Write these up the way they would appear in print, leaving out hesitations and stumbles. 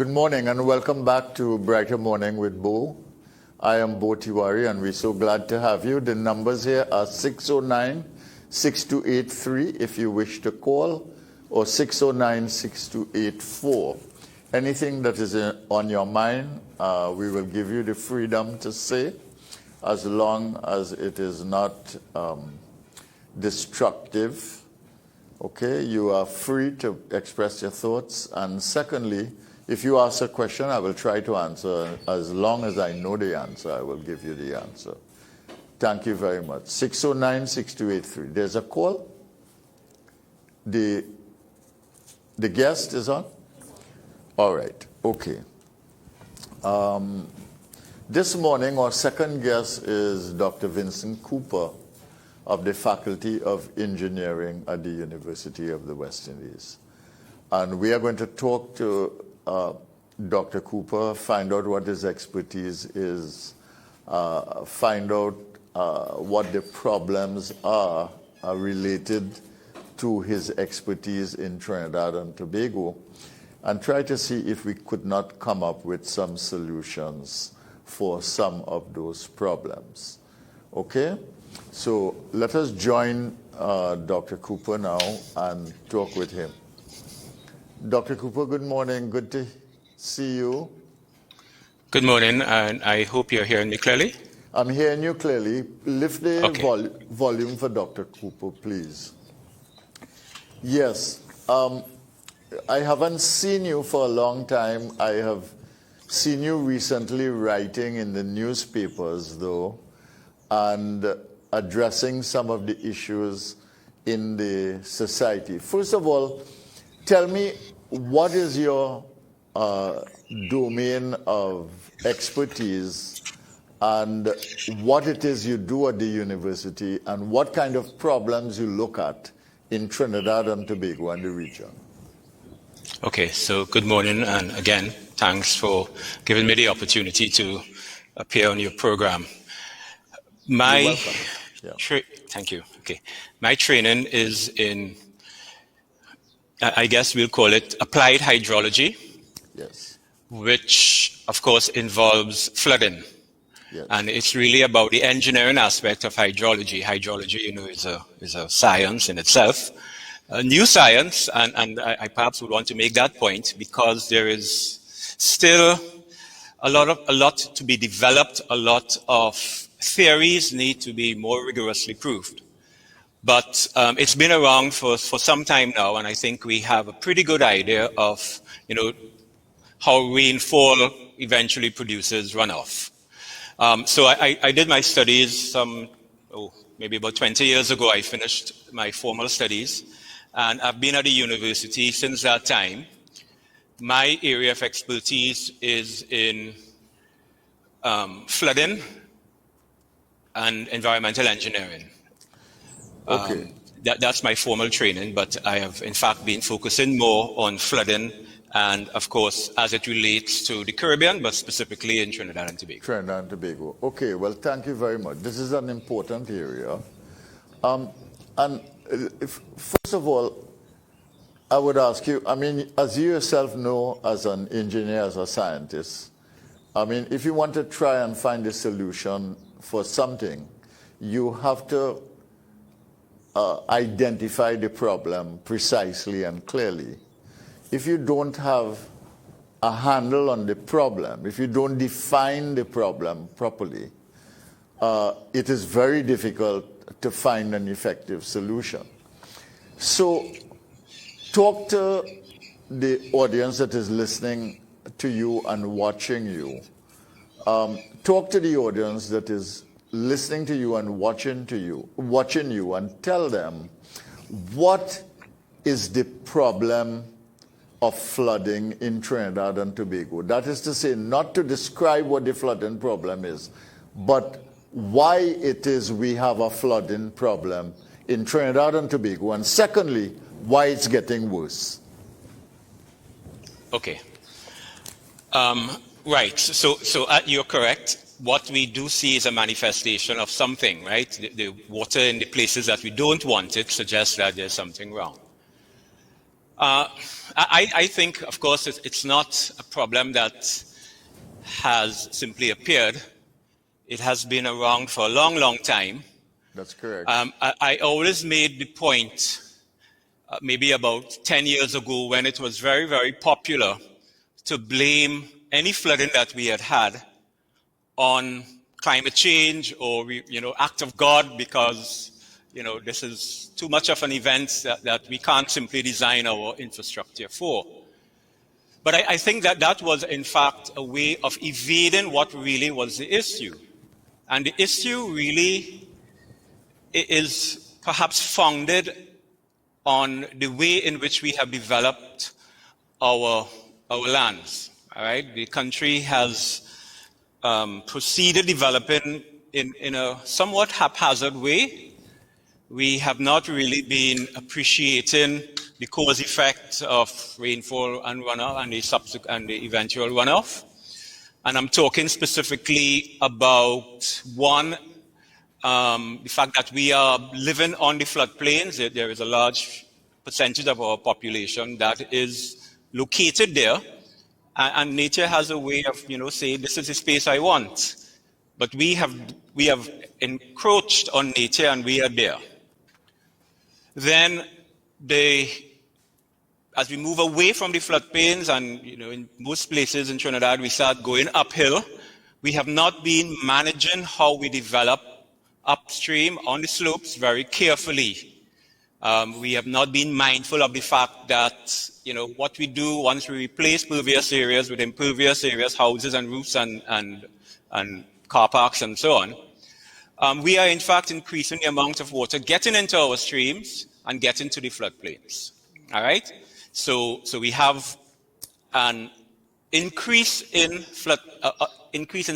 Good morning and welcome back to Brighter Morning with Bo. I am Bo Tiwari and we're so glad to have you. The numbers here are 609-6283 if you wish to call, or 609-6284. Anything that is on your mind, we will give you the freedom to say, as long as it is not destructive. Okay, you are free to express your thoughts. And secondly, if you ask a question, I will try to answer. As long as I know the answer, I will give you the answer. Thank you very much. 609-6283. There's a call. The guest is on? All right, okay. This morning, our second guest is Dr. Vincent Cooper of the Faculty of Engineering at the University of the West Indies. And we are going to talk to Dr. Cooper, find out what his expertise is, find out what the problems are related to his expertise in Trinidad and Tobago, and try to see if we could not come up with some solutions for some of those problems. Okay? So let us join Dr. Cooper now and talk with him. Dr. Cooper, good morning. Good to see you. Good morning, and I hope you're hearing me clearly. I'm hearing you clearly. Lift the volume for Dr. Cooper, please. Yes. I haven't seen you for a long time. I have seen you recently writing in the newspapers, though, and addressing some of the issues in the society. First of all, tell me, what is your domain of expertise and what it is you do at the university and what kind of problems you look at in Trinidad and Tobago and the region? Okay, so good morning, and again, thanks for giving me the opportunity to appear on your program. You're welcome. Thank you. Okay, my training is in, I guess we'll call it applied hydrology. Yes. Which, of course, involves flooding. Yes. And it's really about the engineering aspect of hydrology. Hydrology, you know, is a science in itself, a new science, and I perhaps would want to make that point because there is still a lot to be developed. A lot of theories need to be more rigorously proved. But it's been around for some time now, and I think we have a pretty good idea of, you know, how rainfall eventually produces runoff. So I did my studies maybe about 20 years ago. I finished my formal studies, and I've been at the university since that time. My area of expertise is in flooding and environmental engineering. Okay. That's my formal training, but I have in fact been focusing more on flooding and, of course, as it relates to the Caribbean, but specifically in Trinidad and Tobago. Trinidad and Tobago. Okay, well, thank you very much. This is an important area. First of all, I would ask you, I mean, as you yourself know, as an engineer, as a scientist, I mean, if you want to try and find a solution for something, you have to identify the problem precisely and clearly. If you don't have a handle on the problem, if you don't define the problem properly, it is very difficult to find an effective solution. So talk to the audience that is listening to you and watching you. Talk to the audience that is listening to you and watching you, and tell them what is the problem of flooding in Trinidad and Tobago. That is to say, not to describe what the flooding problem is, but why it is we have a flooding problem in Trinidad and Tobago, and secondly, why it's getting worse. Okay. Right. So you're correct. What we do see is a manifestation of something, right? The water in the places that we don't want it suggests that there's something wrong. I think, of course, it's not a problem that has simply appeared. It has been around for a long, long time. That's correct. I always made the point, maybe about 10 years ago, when it was very, very popular to blame any flooding that we had had on climate change or, act of God, because, this is too much of an event that we can't simply design our infrastructure for. But I think that was, in fact, a way of evading what really was the issue. And the issue really is perhaps founded on the way in which we have developed our lands. All right, the country has proceeded developing in a somewhat haphazard way. We have not really been appreciating the cause effect of rainfall and runoff and the eventual runoff. And I'm talking specifically about one, the fact that we are living on the floodplains. There is a large percentage of our population that is located there. And nature has a way of, saying, this is the space I want. But we have encroached on nature and we are there. Then as we move away from the floodplains and, in most places in Trinidad, we start going uphill. We have not been managing how we develop upstream on the slopes very carefully. We have not been mindful of the fact that, what we do once we replace pervious areas with impervious areas, houses and roofs and car parks and so on, we are in fact increasing the amount of water getting into our streams and getting to the floodplains. All right? So we have an increase in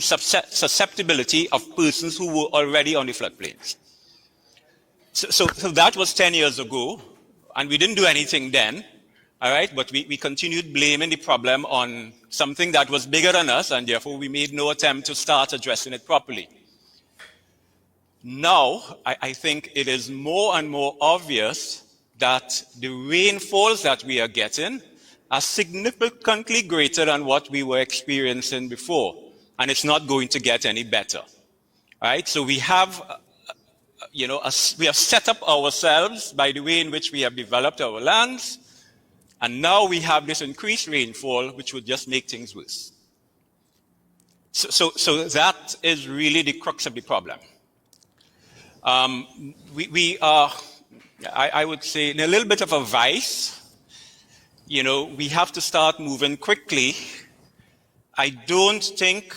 susceptibility of persons who were already on the floodplains. So that was 10 years ago, and we didn't do anything then, all right? But we continued blaming the problem on something that was bigger than us, and therefore we made no attempt to start addressing it properly. Now, I think it is more and more obvious that the rainfalls that we are getting are significantly greater than what we were experiencing before, and it's not going to get any better. All right? So we have, we have set up ourselves by the way in which we have developed our lands, and now we have this increased rainfall, which would just make things worse. So that is really the crux of the problem. We are, I would say, in a little bit of a vice. We have to start moving quickly. I don't think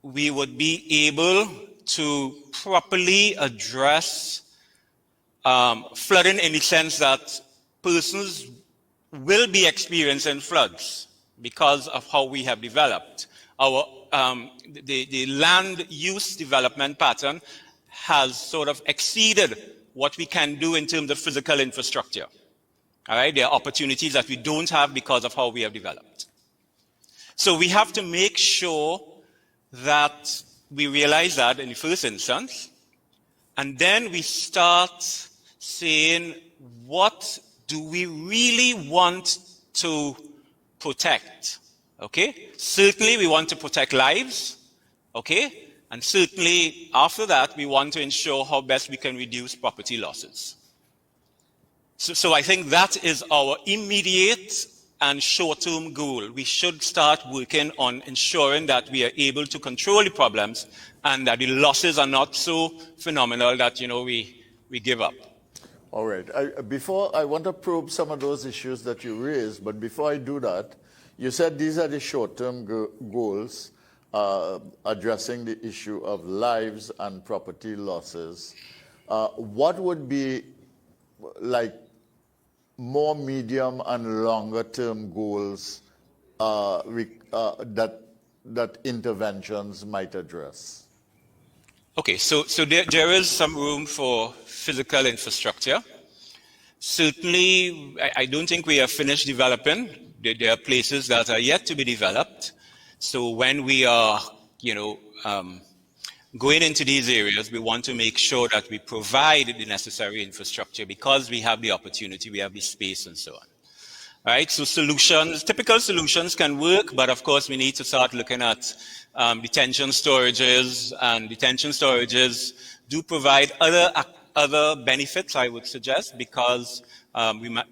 we would be able to properly address flooding in the sense that persons will be experiencing floods because of how we have developed. Our the land use development pattern has sort of exceeded what we can do in terms of physical infrastructure. All right, there are opportunities that we don't have because of how we have developed. So we have to make sure that we realize that in the first instance, and then we start saying, what do we really want to protect? Okay, certainly we want to protect lives, okay? And certainly, after that, we want to ensure how best we can reduce property losses. So I think that is our immediate and short-term goal. We should start working on ensuring that we are able to control the problems and that the losses are not so phenomenal that, we give up. All right. I want to probe some of those issues that you raised, but before I do that, you said these are the short-term goals. Addressing the issue of lives and property losses. What would be like more medium and longer term goals that interventions might address? Okay, so there is some room for physical infrastructure. Certainly, I don't think we have finished developing. There are places that are yet to be developed. So when we are, going into these areas, we want to make sure that we provide the necessary infrastructure because we have the opportunity, we have the space and so Right? So solutions, typical solutions can work, but of course we need to start looking at detention storages, and detention storages do provide other benefits, I would suggest, because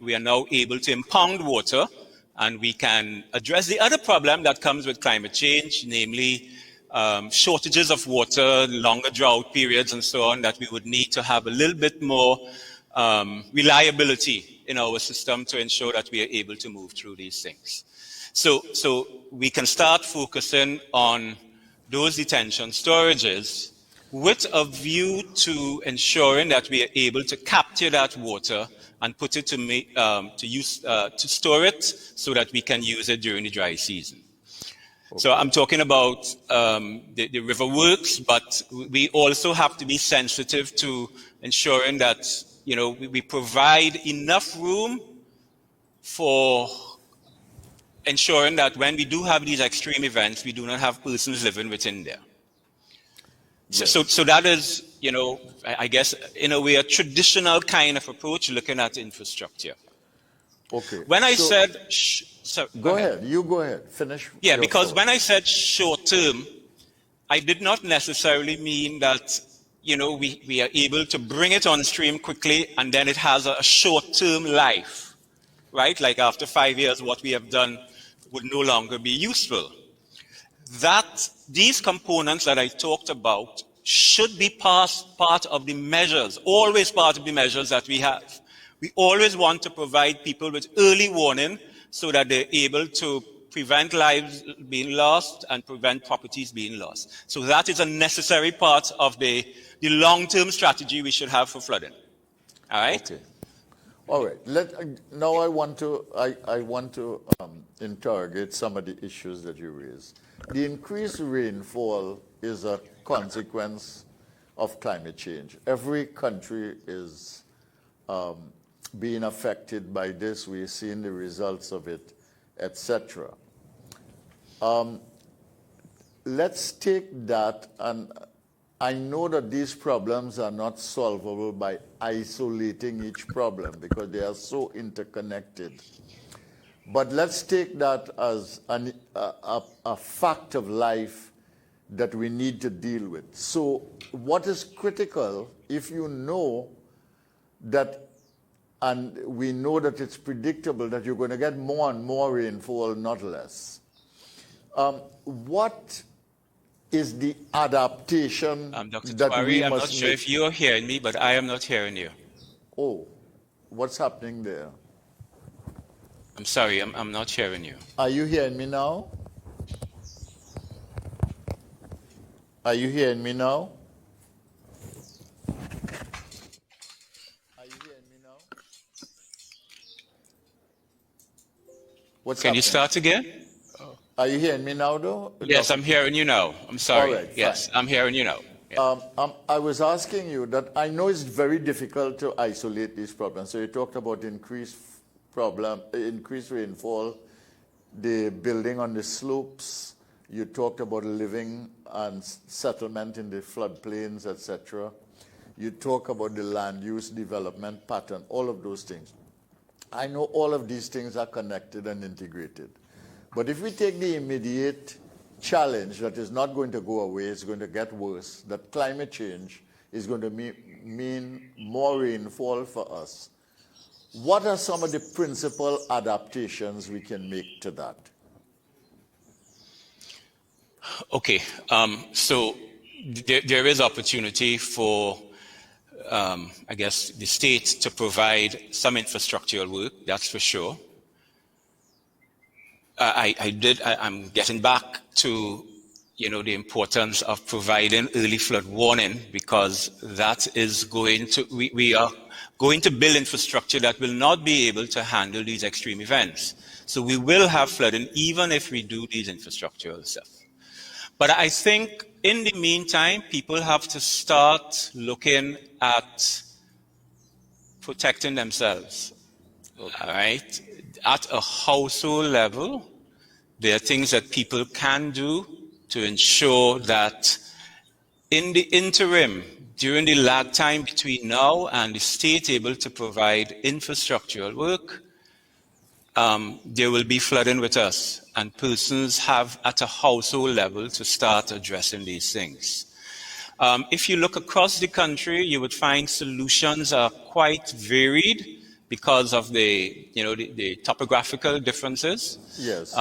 we are now able to impound water, and we can address the other problem that comes with climate change, namely shortages of water, longer drought periods, and so on, that we would need to have a little bit more reliability in our system to ensure that we are able to move through these things. So we can start focusing on those detention storages with a view to ensuring that we are able to capture that water and put it to store it so that we can use it during the dry season. Okay. So I'm talking about the river works, but we also have to be sensitive to ensuring that we provide enough room for ensuring that when we do have these extreme events, we do not have persons living within there. Yes. So that is, I guess, in a way, a traditional kind of approach looking at infrastructure. Okay. When I said... Go ahead. You go ahead. Finish. Yeah, because when I said short term, I did not necessarily mean that we are able to bring it on stream quickly and then it has a short-term life, right? Like after 5 years, what we have done would no longer be useful. These components that I talked about should be part of the measures, always part of the measures that we have. We always want to provide people with early warning so that they're able to prevent lives being lost and prevent properties being lost. So that is a necessary part of the long-term strategy we should have for flooding. All right? Okay. All right. Now I want to interrogate some of the issues that you raised. The increased rainfall is a consequence of climate change. Every country is being affected by this. We're seeing the results of it, etc. Let's take that, and I know that these problems are not solvable by isolating each problem because they are so interconnected. But let's take that as a fact of life that we need to deal with. So what is critical, if you know that, and we know that it's predictable that you're going to get more and more rainfall, not less, what is the adaptation Dr. that Tawari, we I'm must not sure make? if you're hearing me, but I am not hearing you. Oh, what's happening there? I'm sorry, I'm not hearing you. Are you hearing me now? Are you hearing me now? Are you hearing me now? What's Can you happening? start again? Are you hearing me now, though? Yes, I'm hearing you now. I'm sorry. All right, yes, fine. I'm hearing you now. Yeah. I was asking you that I know it's very difficult to isolate these problems. So you talked about increased rainfall, the building on the slopes. You talked about living and settlement in the floodplains, etc. You talk about the land use development pattern, all of those things. I know all of these things are connected and integrated. But if we take the immediate challenge that is not going to go away, it's going to get worse, that climate change is going to mean more rainfall for us, what are some of the principal adaptations we can make to that? Okay, so there is opportunity for, I guess, the state to provide some infrastructural work, that's for sure. I'm getting back to, the importance of providing early flood warning, because that is we are going to build infrastructure that will not be able to handle these extreme events. So we will have flooding even if we do these infrastructural stuff. But I think in the meantime, people have to start looking at protecting themselves, okay. All right? At a household level, there are things that people can do to ensure that in the interim, during the lag time between now and the state able to provide infrastructural work, there will be flooding with us, and persons have at a household level to start addressing these things. If you look across the country, you would find solutions are quite varied because of the topographical differences. Yes.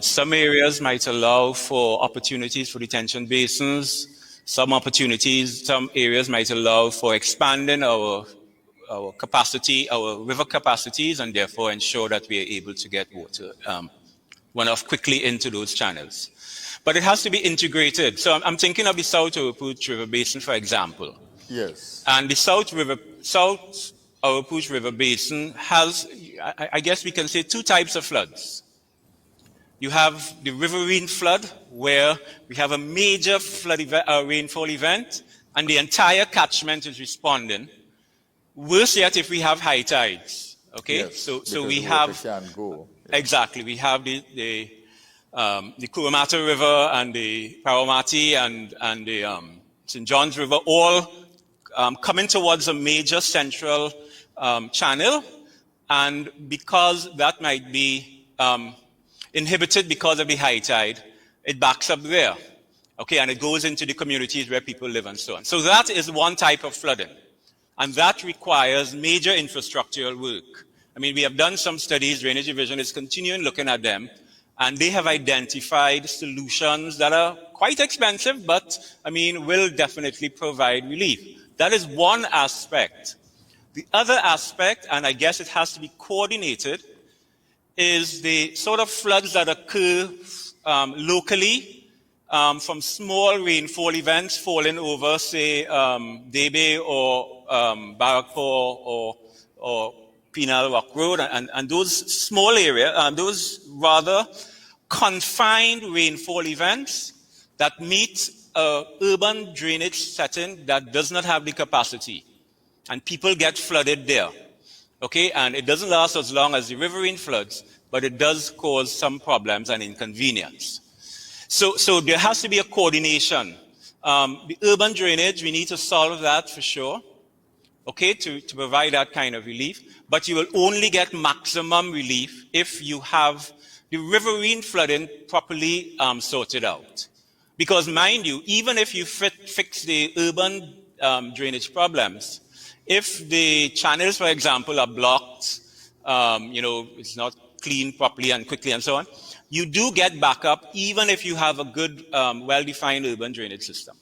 Some areas might allow for opportunities for detention basins. Some areas might allow for expanding our capacity, our river capacities, and therefore ensure that we are able to get water runoff quickly into those channels. But it has to be integrated. So I'm thinking of the South Oropouche River Basin, for example. Yes. And the South Oropouche River Basin has, I guess we can say, two types of floods. You have the riverine flood, where we have a major rainfall event, and the entire catchment is responding. Worse yet, if we have high tides. Okay, yes, so we have can go. Yes. Exactly. We have the Kurumata River and the Paramati and the St. John's River all coming towards a major central channel, and because that might be inhibited because of the high tide, it backs up there. Okay, and it goes into the communities where people live and so on. So that is one type of flooding, and that requires major infrastructural work. I mean, we have done some studies, Drainage Division is continuing looking at them, and they have identified solutions that are quite expensive, but, I mean, will definitely provide relief. That is one aspect. The other aspect, and I guess it has to be coordinated, is the sort of floods that occur locally from small rainfall events falling over, say, Debe or Barrackpore or Penal Rock Road, and those small areas, those rather confined rainfall events that meet an urban drainage setting that does not have the capacity, and people get flooded there. Okay, and it doesn't last as long as the riverine floods, but it does cause some problems and inconvenience. So there has to be a coordination. The urban drainage, we need to solve that for sure, okay, to provide that kind of relief. But you will only get maximum relief if you have the riverine flooding properly sorted out. Because mind you, even if you fix the urban drainage problems, if the channels, for example, are blocked, it's not cleaned properly and quickly and so on, you do get backup even if you have a good, well-defined urban drainage system.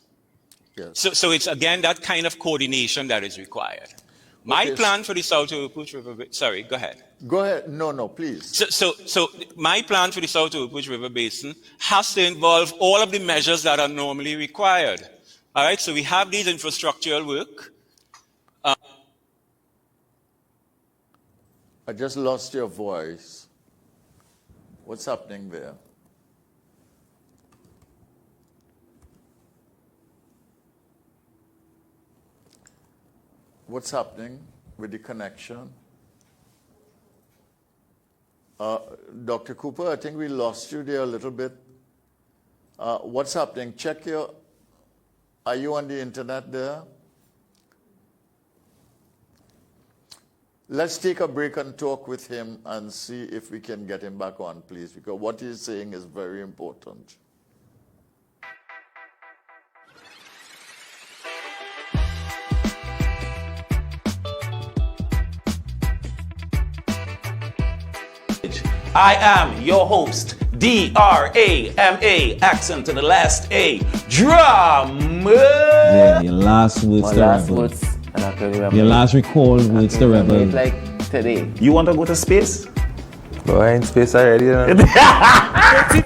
Yes. So it's, again, that kind of coordination that is required. My plan for the South Oropouche River, sorry, go ahead. Go ahead. No, please. So my plan for the South Oropouche River Basin has to involve all of the measures that are normally required. All right, so we have these infrastructural work. I just lost your voice. What's happening there? What's happening with the connection? Dr. Cooper, I think we lost you there a little bit. What's happening? Are you on the internet there? Let's take a break and talk with him and see if we can get him back on, please, because what he's saying is very important. I am your host, D-R-A-M-A, accent to the last A, Drama. Yeah, your last words to Rebel. Your last recall words to Rebel. Like today. You want to go to space? Boy, in space already. It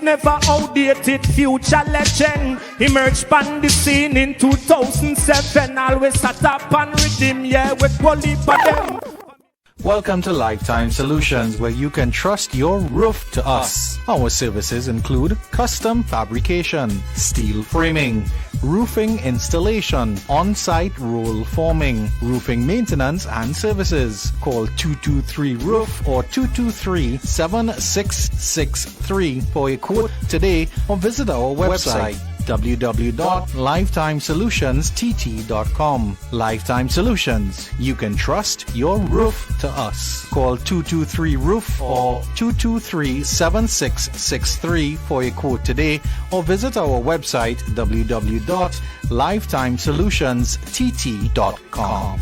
never outdated, future legend. Emerged on the scene in 2007. Always sat up and rhythm, yeah, with Polly for them. Welcome to Lifetime Solutions, where you can trust your roof to us. Our services include custom fabrication, steel framing, roofing installation, on-site roll forming, roofing maintenance and services. Call 223-ROOF or 223-7663 for a quote today or visit our website www.lifetimesolutionstt.com. Lifetime Solutions. You can trust your roof to us. Call 223-ROOF or 223-7663 for a quote today, or visit our website www.lifetimesolutionstt.com.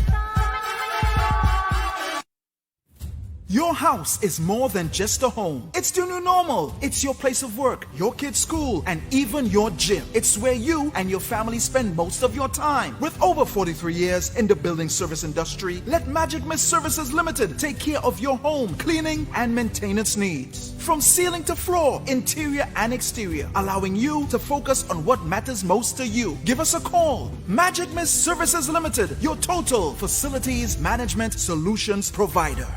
Your house is more than just a home. It's the new normal. It's your place of work, your kids' school, and even your gym. It's where you and your family spend most of your time. With over 43 years in the building service industry, let Magic Mist Services Limited take care of your home cleaning and maintenance needs. From ceiling to floor, interior and exterior, allowing you to focus on what matters most to you. Give us a call. Magic Mist Services Limited, your total facilities management solutions provider.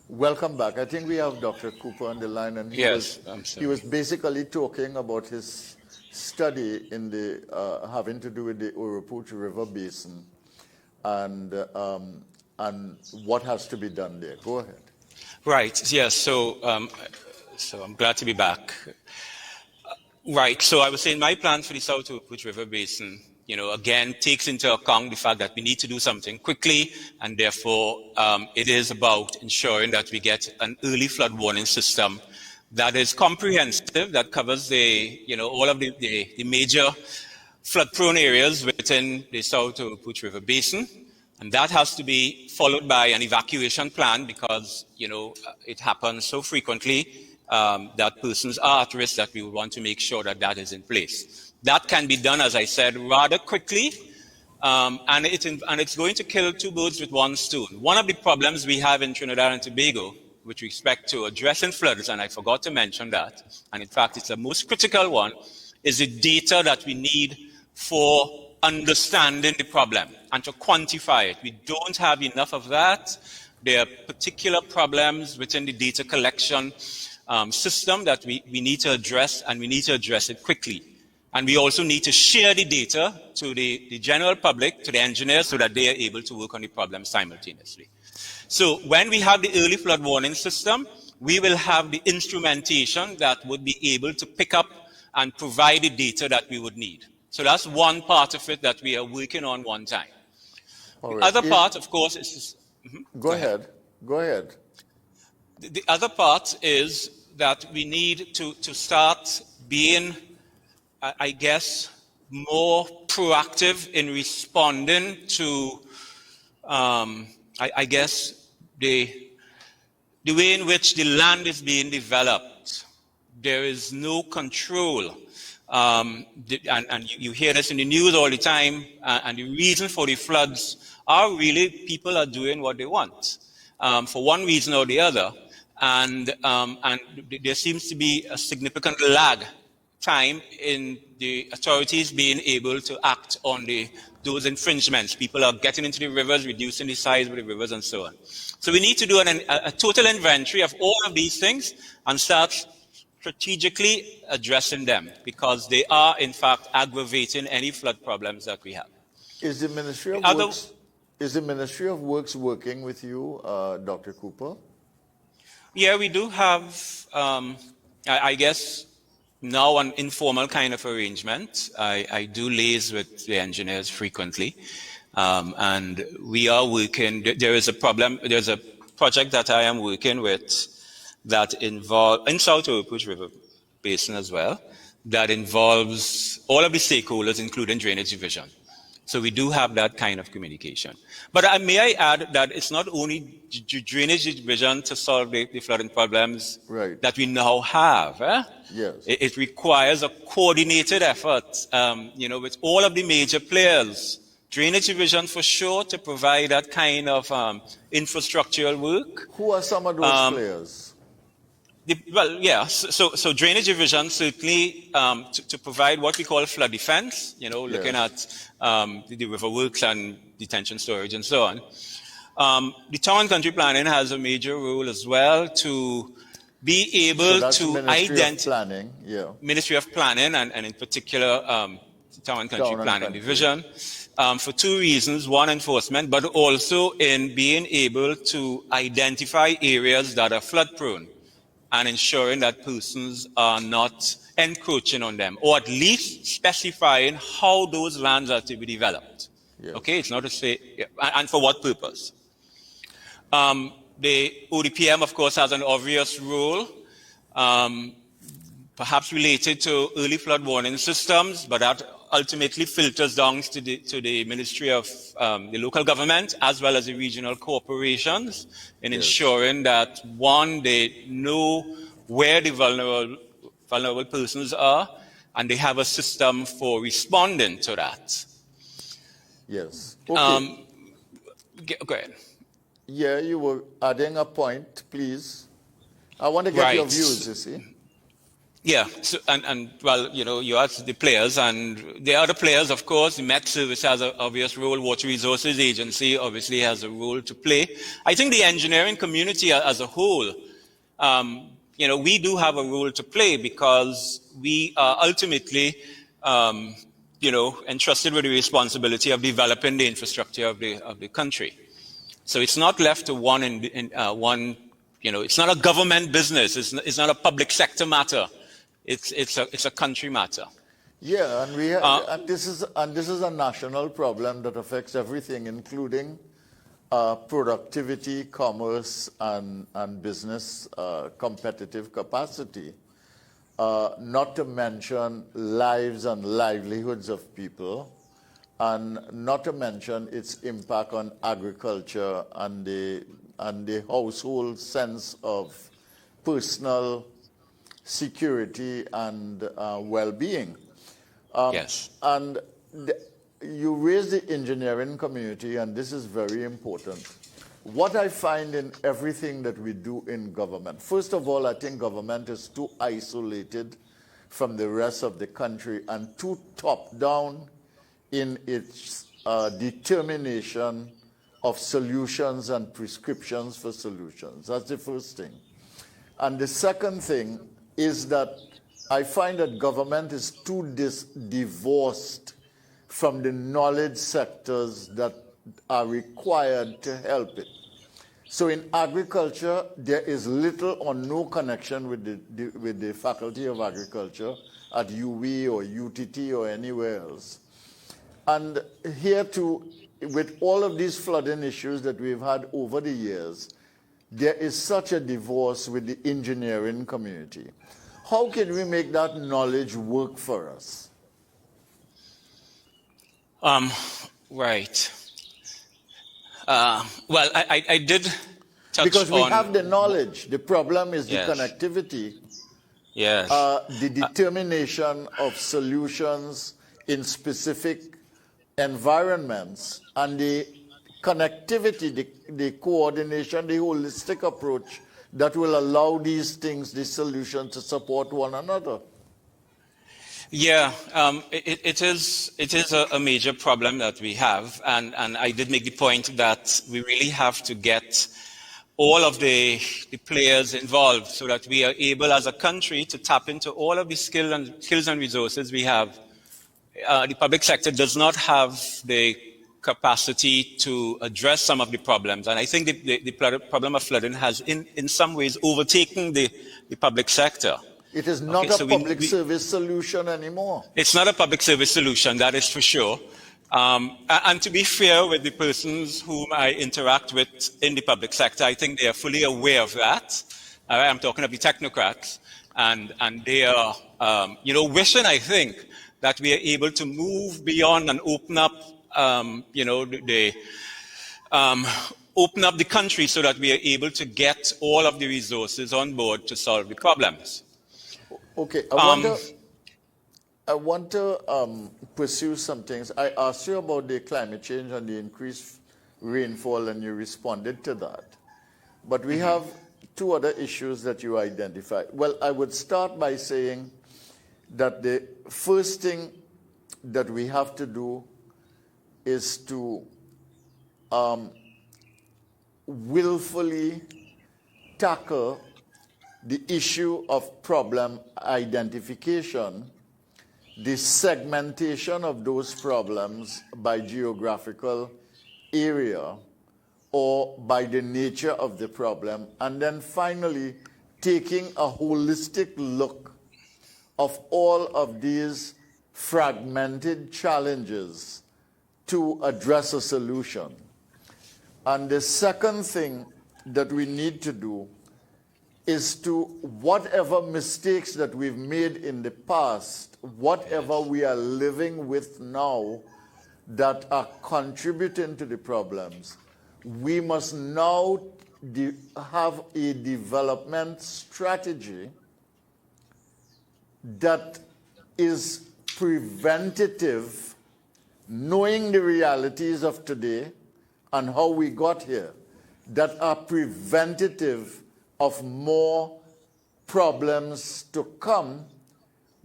Welcome back. I think we have Dr. Cooper on the line, and he was basically talking about his study in the having to do with the Urupuch River Basin and what has to be done there. Go ahead. Right. Yes. So I'm glad to be back. Right. So I was saying my plan for the South Urupuch River Basin, again, takes into account the fact that we need to do something quickly, and therefore it is about ensuring that we get an early flood warning system that is comprehensive, that covers all of the major flood-prone areas within the South Urupuch River Basin, and that has to be followed by an evacuation plan because it happens so frequently that persons are at risk that we would want to make sure that that is in place. That can be done, as I said, rather quickly, and it's going to kill two birds with one stone. One of the problems we have in Trinidad and Tobago with respect to addressing floods, and I forgot to mention that, and in fact it's the most critical one, is the data that we need for understanding the problem and to quantify it. We don't have enough of that. There are particular problems within the data collection system that we need to address, and we need to address it quickly. And we also need to share the data to the general public, to the engineers, so that they are able to work on the problem simultaneously. So when we have the early flood warning system, we will have the instrumentation that would be able to pick up and provide the data that we would need. So that's one part of it that we are working on one time. All the other part, of course, is... Go ahead. The other part is that we need to start being, I guess, more proactive in responding to, I guess, the way in which the land is being developed. There is no control. And you hear this in the news all the time, and the reason for the floods are really people are doing what they want for one reason or the other. And there seems to be a significant lag time in the authorities being able to act on those infringements. People are getting into the rivers, reducing the size of the rivers, and so on. So we need to do a total inventory of all of these things and start strategically addressing them, because they are, in fact, aggravating any flood problems that we have. Is the Ministry of Works working with you, Dr. Cooper? Yeah, we do have, I guess, now an informal kind of arrangement. I do liaise with the engineers frequently, and we are working. There's a project that I am working with that involves, in South Urupuch River Basin as well, that involves all of the stakeholders, including Drainage Division. So we do have that kind of communication. But may I add that it's not only Drainage Division to solve the flooding problems that we now have. Yes. It requires a coordinated effort, with all of the major players. Drainage Division for sure to provide that kind of infrastructural work. Who are some of those players? So Drainage Division certainly to provide what we call flood defense, looking at the river works and detention storage and so on. The Town and Country Planning has a major role as well to be able to identify... Ministry of Planning, Ministry of Planning, and in particular Town and Country Town and Planning Country. Division, for two reasons. One, enforcement, but also in being able to identify areas that are flood prone and ensuring that persons are not encroaching on them, or at least specifying how those lands are to be developed. Yes. Okay, it's not to say, and for what purpose. The ODPM, of course, has an obvious role, perhaps related to early flood warning systems, but that ultimately filters down to the Ministry of the local government as well as the regional corporations in ensuring that, one, they know where the vulnerable persons are, and they have a system for responding to that. Yes. Okay. Go ahead. Yeah, you were adding a point, please. I want to get your Right. views, you see. Yeah, so, and well, you know, you asked the players, and the other players, of course, the Met Service has an obvious role, Water Resources Agency obviously has a role to play. I think the engineering community as a whole, you know, we do have a role to play because we are ultimately, you know, entrusted with the responsibility of developing the infrastructure of the country. So it's not left to one, you know, it's not a government business, it's not a public sector matter. It's a country matter. Yeah, and we have, and this is a national problem that affects everything, including productivity, commerce, and business competitive capacity. Not to mention lives and livelihoods of people, and not to mention its impact on agriculture and the household sense of personal security and well-being. Yes. And you raise the engineering community, and this is very important. What I find in everything that we do in government, first of all, I think government is too isolated from the rest of the country and too top-down in its determination of solutions and prescriptions for solutions. That's the first thing. And the second thing is that I find that government is too divorced from the knowledge sectors that are required to help it. So in agriculture, there is little or no connection with the Faculty of Agriculture at UWI or UTT or anywhere else. And here too, with all of these flooding issues that we've had over the years, there is such a divorce with the engineering community. How can we make that knowledge work for us? Right. Well, I did touch because we on, have the knowledge. The problem is the Yes. connectivity, yes, the determination of solutions in specific environments, and the connectivity, the coordination, the holistic approach that will allow these things, these solutions, to support one another. yeah. It is a major problem that we have, and I did make the point that we really have to get all of the players involved so that we are able as a country to tap into all of the skills and resources we have. The public sector does not have the capacity to address some of the problems. And I think the problem of flooding has in some ways overtaken the public sector. It is not Okay, a public service solution anymore. It's not a public service solution, that is for sure. And to be fair with the persons whom I interact with in the public sector, I think they are fully aware of that. I'm talking of the technocrats. And they are, you know, wishing, I think, that we are able to move beyond and open up, you know, open up the country so that we are able to get all of the resources on board to solve the problems. Okay, I want to pursue some things. I asked you about the climate change and the increased rainfall, and you responded to that. But we have two other issues that you identified. Well, I would start by saying that the first thing that we have to do is to willfully tackle the issue of problem identification the segmentation of those problems by geographical area or by the nature of the problem, and then finally taking a holistic look of all of these fragmented challenges to address a solution. And the second thing that we need to do is to, whatever mistakes that we've made in the past, whatever we are living with now that are contributing to the problems, we must now have a development strategy that is preventative, knowing the realities of today and how we got here, that are preventative of more problems to come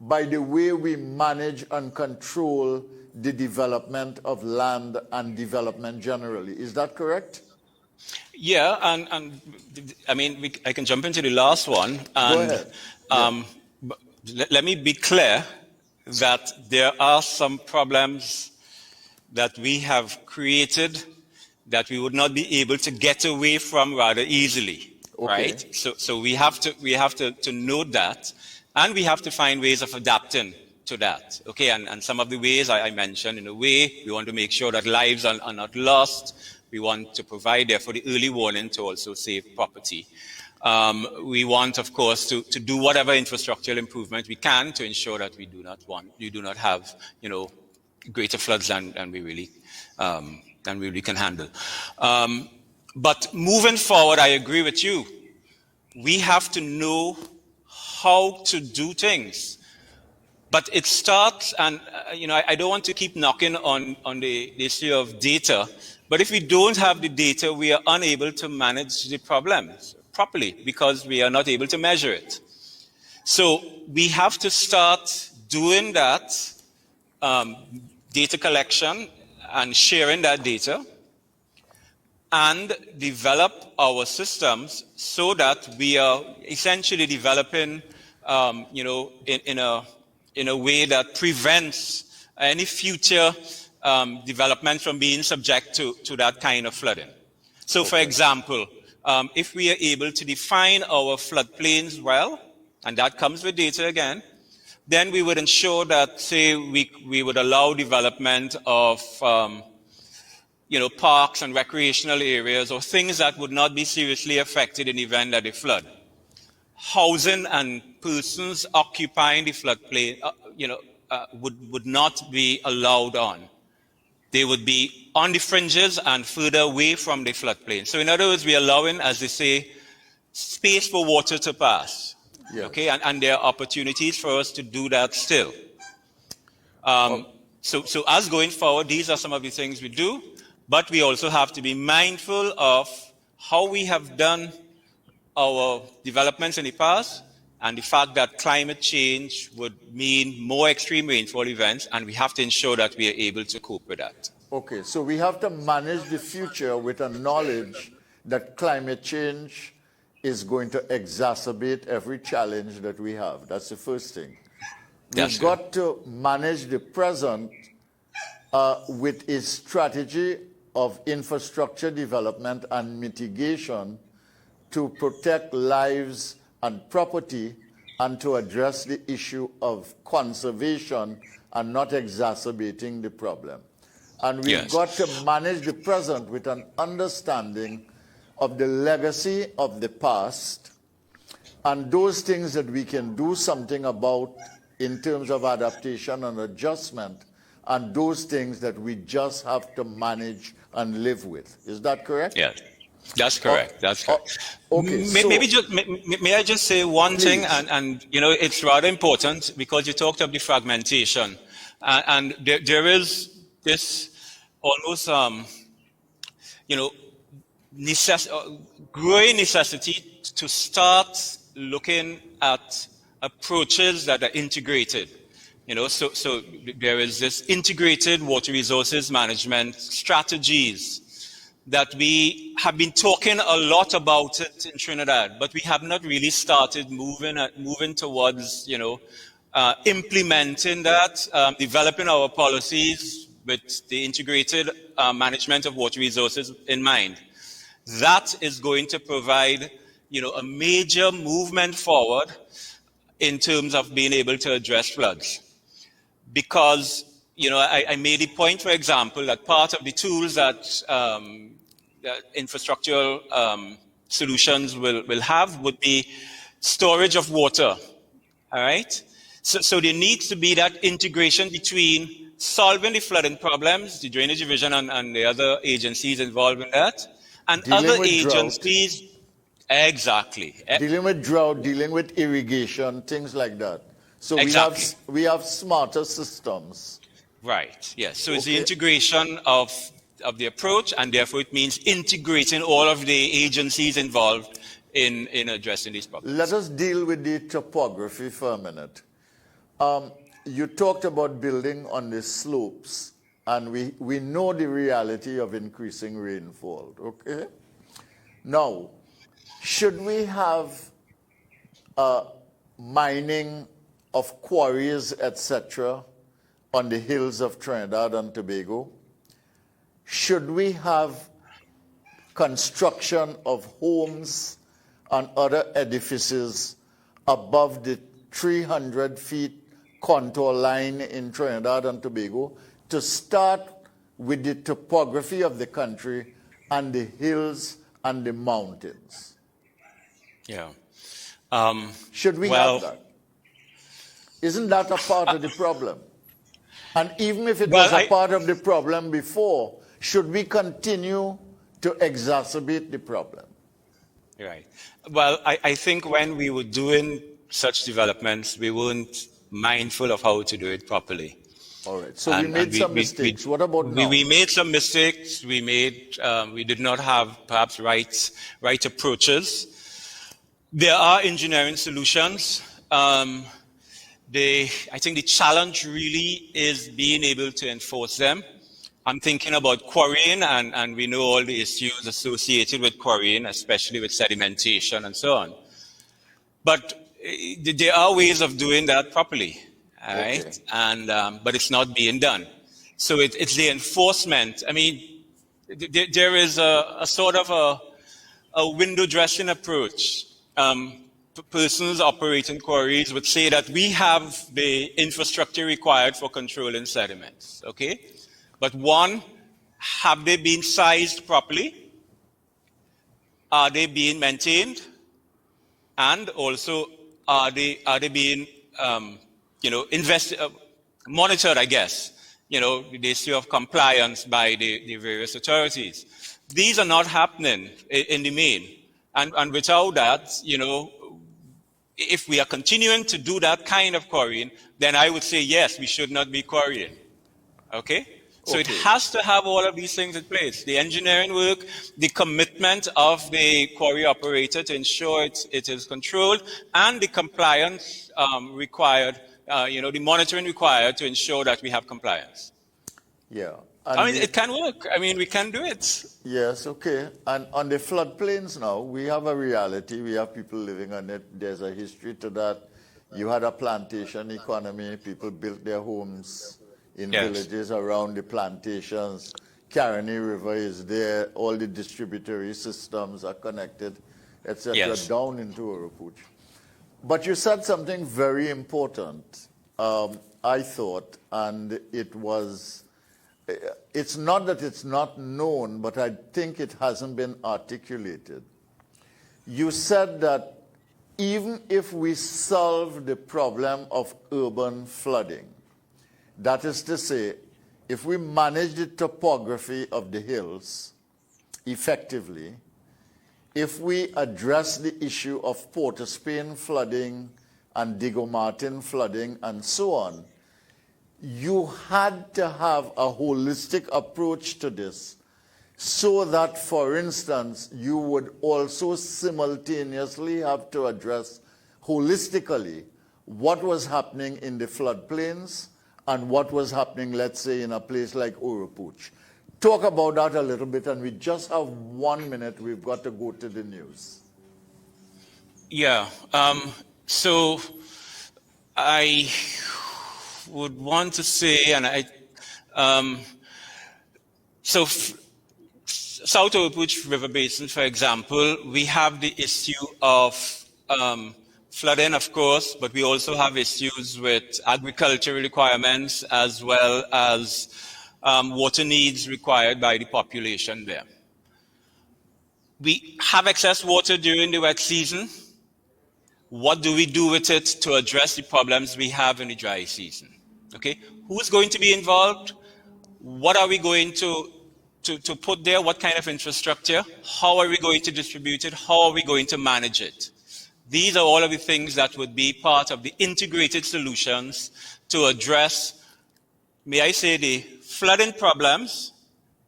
by the way we manage and control the development of land and development generally. Is that correct? Yeah, and I mean, I can jump into the last one. And, Go ahead. Let me be clear that there are some problems that we have created that we would not be able to get away from rather easily. Okay. Right? So we have to note that, and we have to find ways of adapting to that. Okay, and some of the ways I mentioned, in a way, we want to make sure that lives are not lost. We want to provide, therefore, the early warning to also save property. We want, of course, to do whatever infrastructural improvement we can to ensure that we do not have, greater floods than we really can handle. But moving forward, I agree with you. We have to know how to do things. But it starts, and I don't want to keep knocking on the issue of data, but if we don't have the data, we are unable to manage the problems properly because we are not able to measure it. So we have to start doing that data collection and sharing that data, and develop our systems so that we are essentially developing, in a way that prevents any future development from being subject to that kind of flooding. So, for example, if we are able to define our floodplains well, and that comes with data again, then we would ensure that, say, we would allow development of parks and recreational areas or things that would not be seriously affected in the event that they flood. Housing and persons occupying the floodplain, would not be allowed on. They would be on the fringes and further away from the floodplain. So in other words, we are allowing, as they say, space for water to pass. Yes. Okay, and there are opportunities for us to do that still. So as going forward, these are some of the things we do. But we also have to be mindful of how we have done our developments in the past and the fact that climate change would mean more extreme rainfall events, and we have to ensure that we are able to cope with that. Okay, so we have to manage the future with a knowledge that climate change is going to exacerbate every challenge that we have. That's the first thing. We've got to manage the present with a strategy of infrastructure development and mitigation to protect lives and property and to address the issue of conservation and not exacerbating the problem. And we've got to manage the present with an understanding of the legacy of the past and those things that we can do something about in terms of adaptation and adjustment, and those things that we just have to manage and live with. Is that correct? Yes, that's correct. That's correct. Okay. May I just say one thing, and it's rather important because you talked of the fragmentation, and there is this almost growing necessity to start looking at approaches that are integrated. So there is this integrated water resources management strategies that we have been talking a lot about it in Trinidad, but we have not really started moving towards, implementing that, developing our policies with the integrated management of water resources in mind. That is going to provide, a major movement forward in terms of being able to address floods. Because, I made a point, for example, that part of the tools that infrastructural solutions will have would be storage of water, all right? So there needs to be that integration between solving the flooding problems, the Drainage Division and the other agencies involved in that, and Dealing other with agencies. Drought. Exactly. Dealing with drought, dealing with irrigation, things like that. So Exactly. we have smarter systems. Right, yes. So it's the integration of the approach, and therefore it means integrating all of the agencies involved in addressing these problems. Let us deal with the topography for a minute. You talked about building on the slopes, and we know the reality of increasing rainfall, okay? Now, should we have mining of quarries, etc., on the hills of Trinidad and Tobago? Should we have construction of homes and other edifices above the 300 feet contour line in Trinidad and Tobago to start with the topography of the country and the hills and the mountains? Yeah. Should we have that? Isn't that a part of the problem? And even if it was a part of the problem before, should we continue to exacerbate the problem? Right. Well, I think when we were doing such developments, we weren't mindful of how to do it properly. All right. So we made some mistakes. What about now? We made some mistakes. We did not have perhaps right approaches. There are engineering solutions. I think the challenge really is being able to enforce them. I'm thinking about quarrying, and we know all the issues associated with quarrying, especially with sedimentation and so on. But there are ways of doing that properly, all right? But it's not being done. So it's the enforcement. I mean, there is a sort of a window dressing approach. Persons operating quarries would say that we have the infrastructure required for controlling sediments, okay? But one, have they been sized properly? Are they being maintained? And also, are they being, monitored, I guess? The issue of compliance by the various authorities. These are not happening in the main. And without that, if we are continuing to do that kind of quarrying, then I would say, yes, we should not be quarrying. Okay? So it has to have all of these things in place. The engineering work, the commitment of the quarry operator to ensure it is controlled, and the compliance required, the monitoring required to ensure that we have compliance. Yeah. It can work. We can do it. Yes, okay. And on the floodplains now, we have a reality. We have people living on it. There's a history to that. You had a plantation economy. People built their homes in villages around the plantations. Caroni River is there. All the distributary systems are connected, etc., down into Urupuch. But you said something very important, I thought, and it was... It's not that it's not known, but I think it hasn't been articulated. You said that even if we solve the problem of urban flooding, that is to say, if we manage the topography of the hills effectively, if we address the issue of Port of Spain flooding and Diego Martin flooding and so on, you had to have a holistic approach to this so that, for instance, you would also simultaneously have to address holistically what was happening in the floodplains and what was happening, let's say, in a place like Urupuch. Talk about that a little bit, and we just have 1 minute. We've got to go to the news. Yeah. So I would want to say, and South Oakwood River Basin, for example, we have the issue of flooding, of course, but we also have issues with agricultural requirements as well as water needs required by the population there. We have excess water during the wet season. What do we do with it to address the problems we have in the dry season? Okay, who's going to be involved? What are we going to put there? What kind of infrastructure? How are we going to distribute it? How are we going to manage it? These are all of the things that would be part of the integrated solutions to address, may I say, the flooding problems,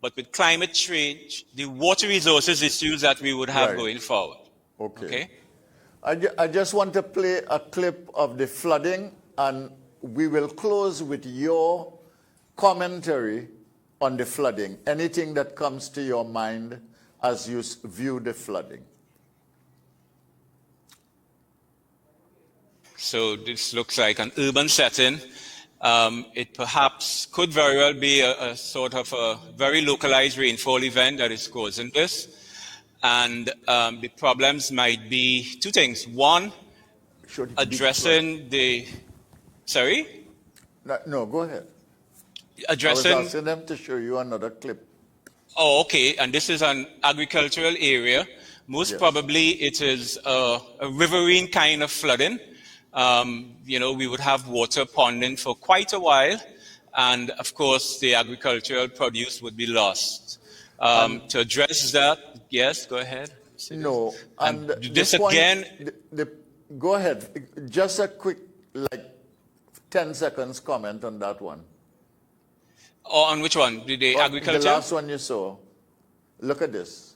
but with climate change, the water resources issues that we would have going forward. Okay? I just want to play a clip of the flooding, and we will close with your commentary on the flooding. Anything that comes to your mind as you view the flooding. So this looks like an urban setting. It perhaps could very well be a sort of a very localized rainfall event that is causing this. And the problems might be two things. One, addressing the... Sorry? No, go ahead. Addressing... I was asking them to show you another clip. Oh, okay. And this is an agricultural area. Most probably it is a riverine kind of flooding. You know, we would have water ponding for quite a while. And of course, the agricultural produce would be lost. To address that, yes, go ahead. No, and this again... go ahead. Just a quick, 10 seconds comment on that one. Oh, on which one? The agriculture? The last one you saw. Look at this.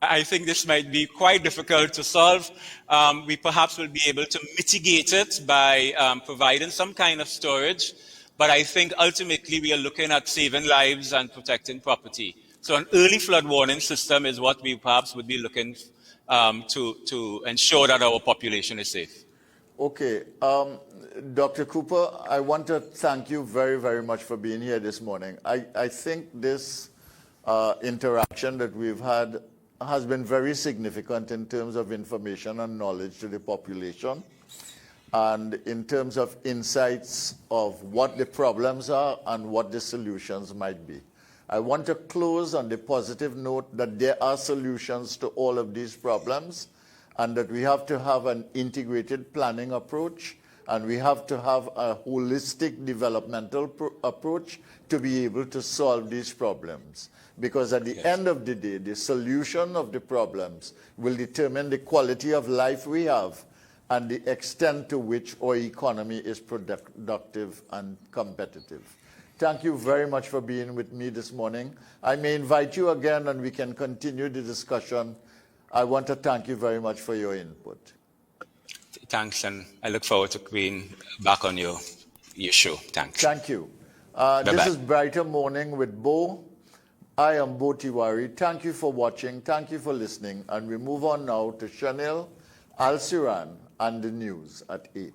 I think this might be quite difficult to solve. We perhaps will be able to mitigate it by providing some kind of storage. But I think ultimately we are looking at saving lives and protecting property. So an early flood warning system is what we perhaps would be looking to ensure that our population is safe. Okay. Dr. Cooper, I want to thank you very, very much for being here this morning. I think this interaction that we've had has been very significant in terms of information and knowledge to the population, and in terms of insights of what the problems are and what the solutions might be. I want to close on the positive note that there are solutions to all of these problems, and that we have to have an integrated planning approach, and we have to have a holistic developmental approach to be able to solve these problems. Because at the end of the day, the solution of the problems will determine the quality of life we have and the extent to which our economy is productive and competitive. Thank you very much for being with me this morning. I may invite you again and we can continue the discussion. I want to thank you very much for your input. Thanks, and I look forward to being back on your show. Thanks. Thank you. This is Brighter Morning with Bo. I am Bo Tiwari. Thank you for watching. Thank you for listening. And we move on now to Chanel Al-Siran and the news at 8.